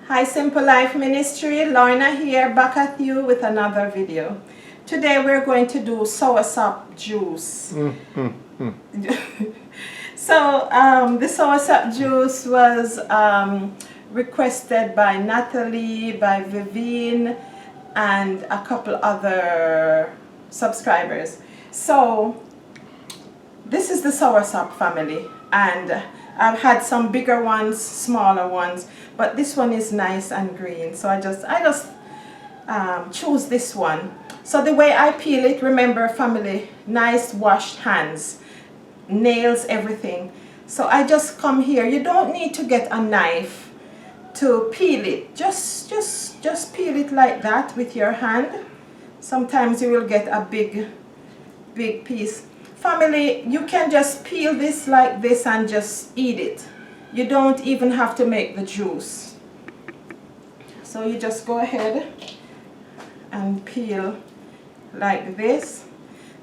Hi Simple Life Ministry, Lorna here, back at you with another video. Today we're going to do soursop juice. So the soursop juice was requested by Natalie, by Vivian, and a couple other subscribers. So this is the soursop family, and I've had some bigger ones, smaller ones, but this one is nice and green, so I just choose this one. So the way I peel it, remember family, nice washed hands, nails, everything. So I just come here. You don't need to get a knife to peel it. Just peel it like that with your hand. Sometimes you will get a big piece. Family, you can just peel this like this and just eat it. You don't even have to make the juice. So you just go ahead and peel like this.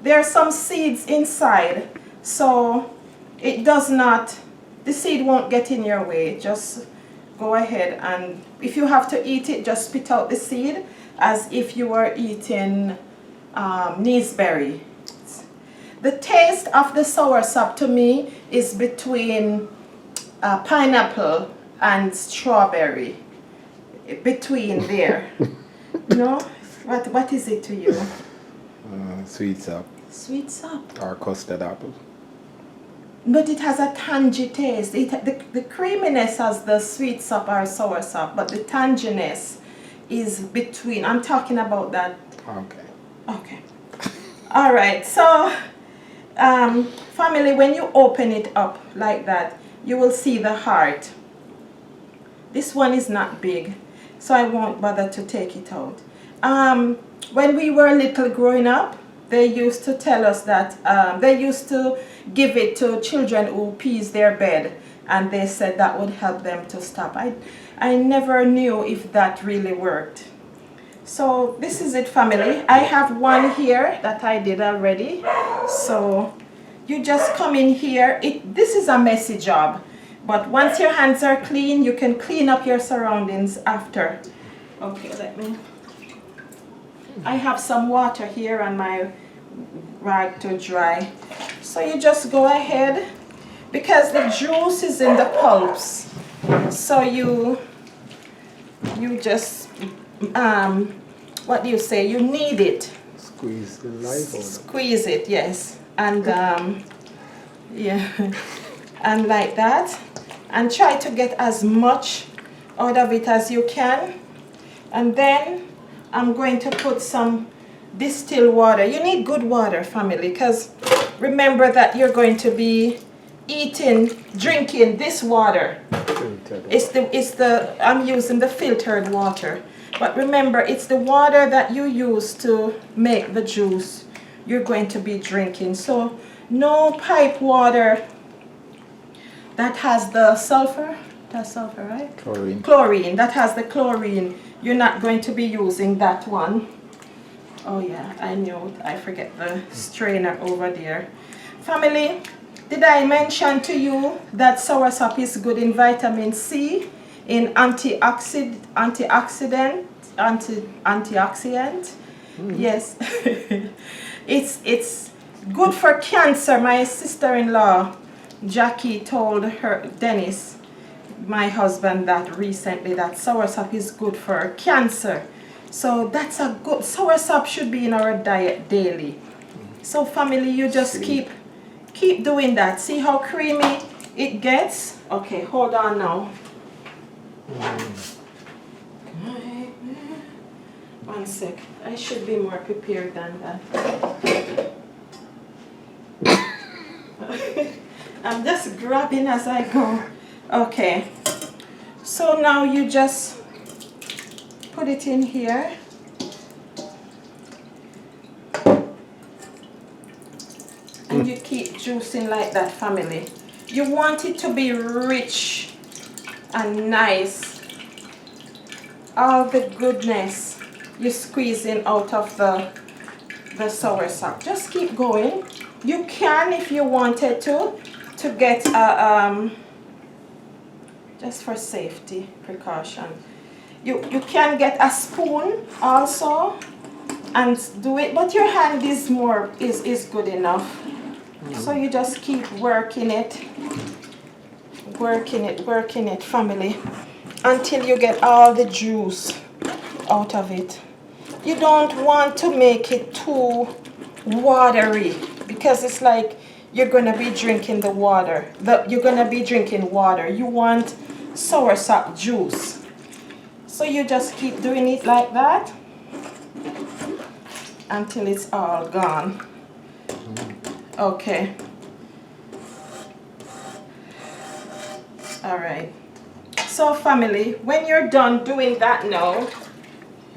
There are some seeds inside, so it does not, the seed won't get in your way. Just go ahead, and if you have to eat it, just spit out the seed as if you were eating gooseberry. The taste of the soursop to me is between pineapple and strawberry. Between there. No? What is it to you? Sweet sop. Sweet sop. Or custard apple. But it has a tangy taste. The creaminess has the sweet sop or soursop, but the tanginess is between. I'm talking about that. Okay. Okay. All right. So, family, when you open it up like that, you will see the heart. This one is not big, so I won't bother to take it out. When we were little growing up, they used to tell us that they used to give it to children who pees their bed, and they said that would help them to stop. I never knew if that really worked. So this is it, family. I have one here that I did already. So you just come in here. This is a messy job, but once your hands are clean, you can clean up your surroundings after. Okay, I have some water here on my rag to dry. So you just go ahead, because the juice is in the pulps. So you just, what do you say? You knead it. Squeeze the life out. Squeeze it, yes. And yeah, and like that. And try to get as much out of it as you can. And then I'm going to put some distilled water. You need good water, family, because remember that you're going to be drinking this water. I'm using the filtered water. But remember, it's the water that you use to make the juice you're going to be drinking. So no pipe water that has the sulfur. That's sulfur, right? Chlorine. Chlorine. That has the chlorine. You're not going to be using that one. Oh yeah, I knew. I forget the strainer over there. Family, did I mention to you that soursop is good in vitamin C, in antioxidant? Yes. It's good for cancer. My sister-in-law Jackie told her Dennis, my husband, that recently that soursop is good for cancer. So that's a good, soursop should be in our diet daily. So family, you just keep doing that. See how creamy it gets? Okay, hold on now. One sec. I should be more prepared than that. I'm just grabbing as I go. Okay. So now you just put it in here. And you keep juicing like that, family. You want it to be rich and nice. All the goodness you're squeezing out of the soursop. Just keep going. You can, if you wanted to get a just for safety precaution, You can get a spoon also and do it, but your hand is good enough. So you just keep working it, family, until you get all the juice out of it. You don't want to make it too watery, because it's like you're gonna be drinking the water. You're gonna be drinking water. You want soursop juice. So you just keep doing it like that until it's all gone. Okay. All right. So family, when you're done doing that now,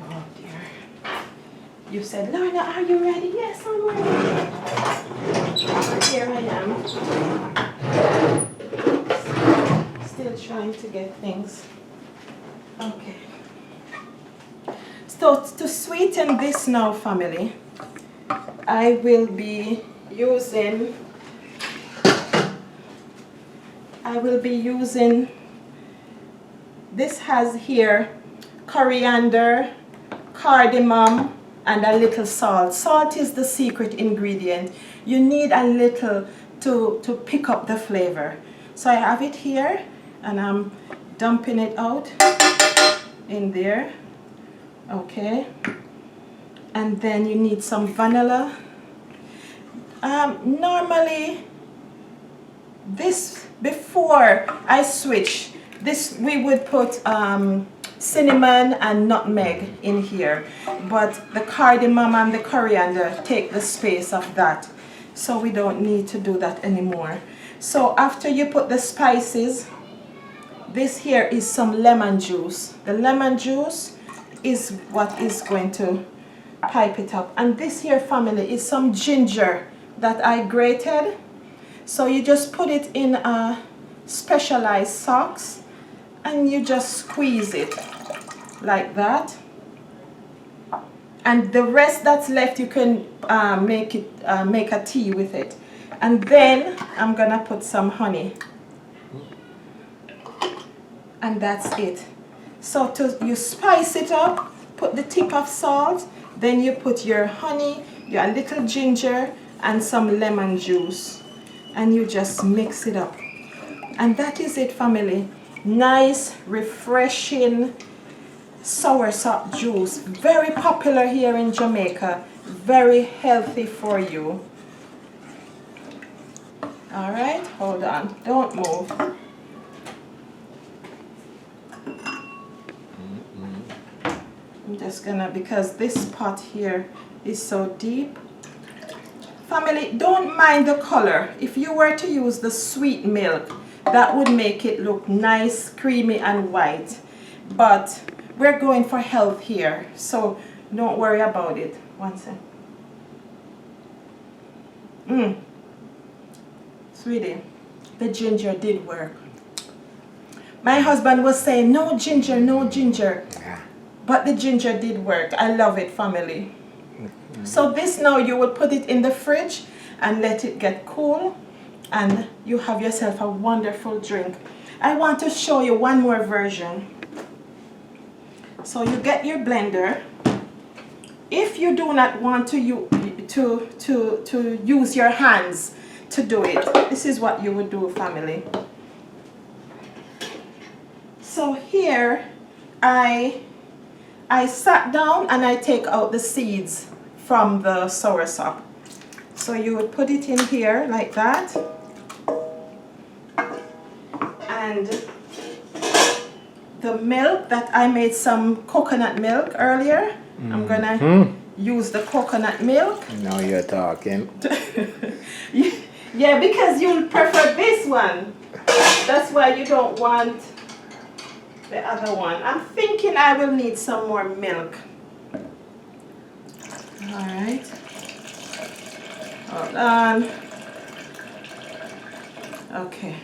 oh dear. You said, Lorna, are you ready? Yes, I'm ready. Here I am. Still trying to get things. Okay. So to sweeten this now, family, I will be using this has here coriander, cardamom, and a little salt. Salt is the secret ingredient. You need a little to pick up the flavor. So I have it here, and I'm dumping it out in there. Okay. And then you need some vanilla. Normally, this, before I switch, this we would put cinnamon and nutmeg in here, but the cardamom and the coriander take the space of that, so we don't need to do that anymore. So after you put the spices, this here is some lemon juice. The lemon juice is what is going to pipe it up. And this here, family, is some ginger that I grated. So you just put it in a specialized socks and you just squeeze it like that. And the rest that's left, you can make a tea with it. And then I'm gonna put some honey. And that's it. So you spice it up, put the tip of salt, then you put your honey, your little ginger, and some lemon juice. And you just mix it up. And that is it, family. Nice, refreshing soursop juice. Very popular here in Jamaica. Very healthy for you. All right, hold on. Don't move. I'm just gonna, because this pot here is so deep. Family, don't mind the color. If you were to use the sweet milk, that would make it look nice, creamy, and white. But we're going for health here, so don't worry about it. One second. Sweetie, the ginger did work. My husband was saying, no ginger, no ginger. But the ginger did work. I love it, family. So this now, you would put it in the fridge and let it get cool, and you have yourself a wonderful drink. I want to show you one more version. So you get your blender. If you do not want to use your hands to do it, this is what you would do, family. So here I sat down and I take out the seeds from the soursop. So you would put it in here like that. And the milk that I made some coconut milk earlier, I'm gonna use the coconut milk. Now you're talking. Yeah, because you'll prefer this one. That's why you don't want the other one. I'm thinking I will need some more milk. All right. Hold on. Okay.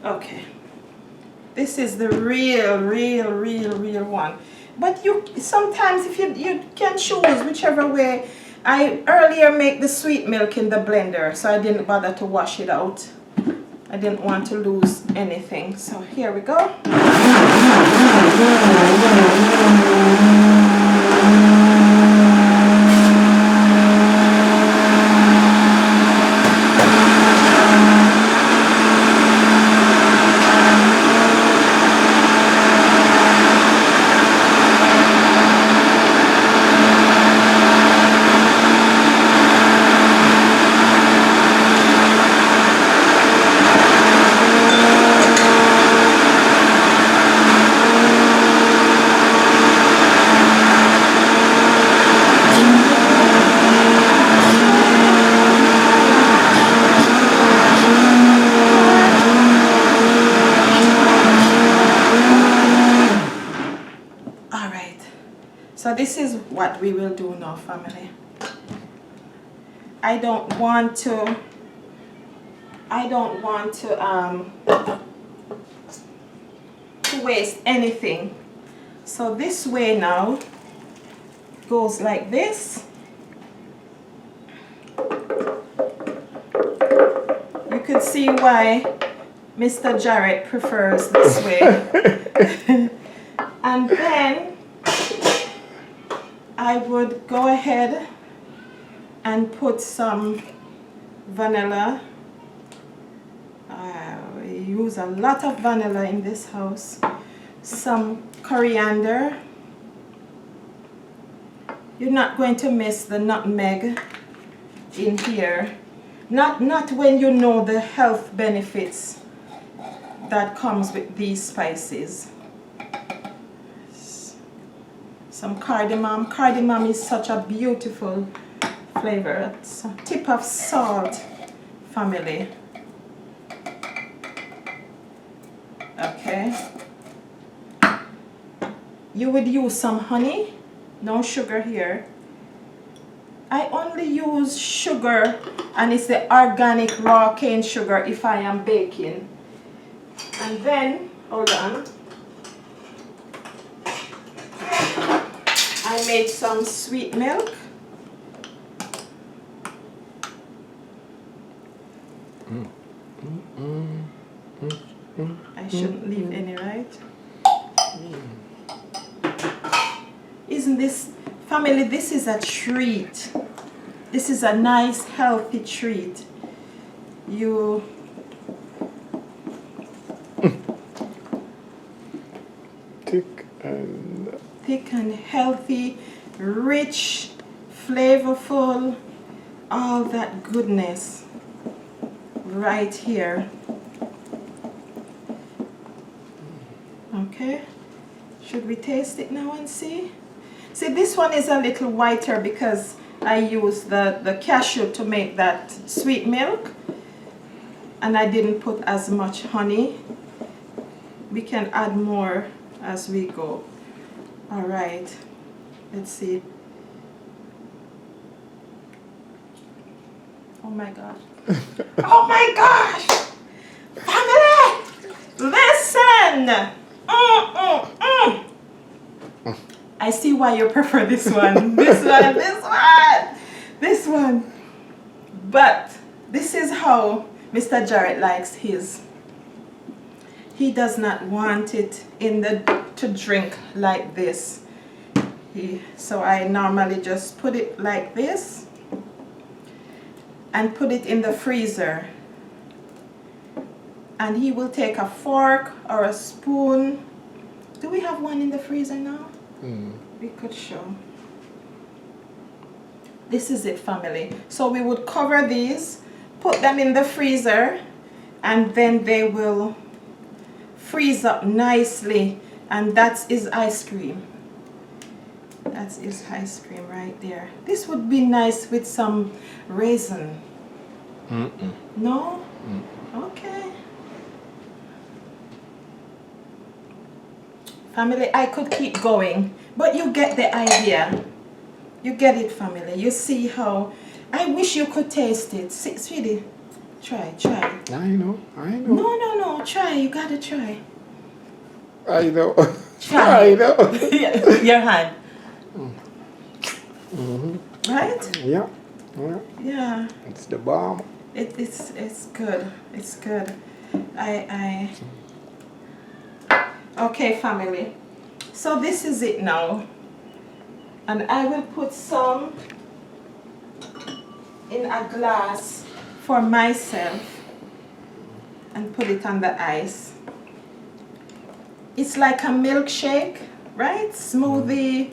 Okay. This is the real one. But you sometimes, if you can choose whichever way. I earlier make the sweet milk in the blender, so I didn't bother to wash it out. I didn't want to lose anything. So here we go. So this is what we will do now, family. I don't want to waste anything. So this way now goes like this. You could see why Mr. Jarrett prefers this way. And then I would go ahead and put some vanilla. We use a lot of vanilla in this house. Some coriander. You're not going to miss the nutmeg in here. Not when you know the health benefits that comes with these spices. Some cardamom. Cardamom is such a beautiful flavor. It's a tip of salt, family. Okay. You would use some honey. No sugar here. I only use sugar, and it's the organic raw cane sugar if I am baking. And then, hold on. I made some sweet milk. I shouldn't leave any, right? Isn't this, family, this is a treat. This is a nice, healthy treat. You... Thick and healthy, rich, flavorful, all that goodness right here. Okay, should we taste it now and see? See, this one is a little whiter because I used the cashew to make that sweet milk, and I didn't put as much honey. We can add more as we go. All right, let's see. Oh my gosh. Oh my gosh! Family! Listen! I see why you prefer this one. This one, this one, this one. But this is how Mr. Jarrett likes his. He does not want it to drink like this. So I normally just put it like this and put it in the freezer. And he will take a fork or a spoon. Do we have one in the freezer now? We could show. This is it, family. So we would cover these, put them in the freezer, and then they will freeze up nicely. And that is ice cream. That is ice cream right there. This would be nice with some raisin. No? Okay. Family, I could keep going, but you get the idea. You get it, family. You see how... I wish you could taste it. See, sweetie, try. I know. No, try. You gotta try. I know. Try. I know. Your hand. Right? Yeah. Yeah. It's the bomb. It's good. It's good. Okay, family. So this is it now. And I will put some in a glass for myself and put it on the ice. It's like a milkshake, right? Smoothie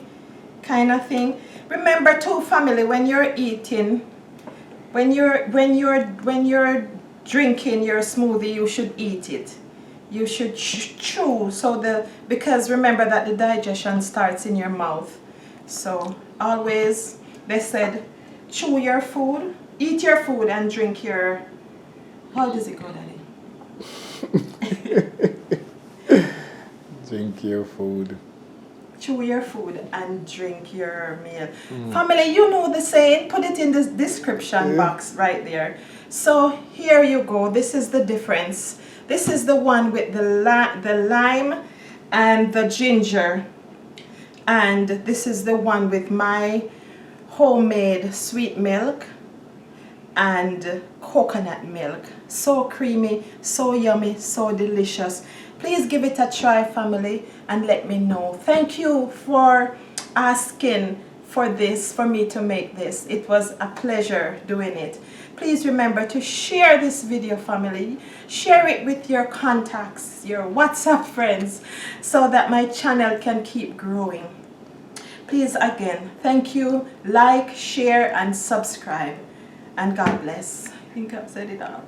kind of thing. Remember too, family, when you're eating, when you're drinking your smoothie, you should eat it. You should chew, because remember that the digestion starts in your mouth. So always, they said, chew your food, eat your food, and drink your. How does it go, Daddy? Drink your food. Chew your food and drink your meal. Family, you know the saying. Put it in the description box right there. So here you go. This is the difference. This is the one with the lime and the ginger. And this is the one with my homemade sweet milk and coconut milk. So creamy, so yummy, so delicious. Please give it a try, family, and let me know. Thank you for asking for me to make this. It was a pleasure doing it. Please remember to share this video, family. Share it with your contacts, your WhatsApp friends, so that my channel can keep growing. Please, again, thank you. Like, share, and subscribe. And God bless. I think I've said it all.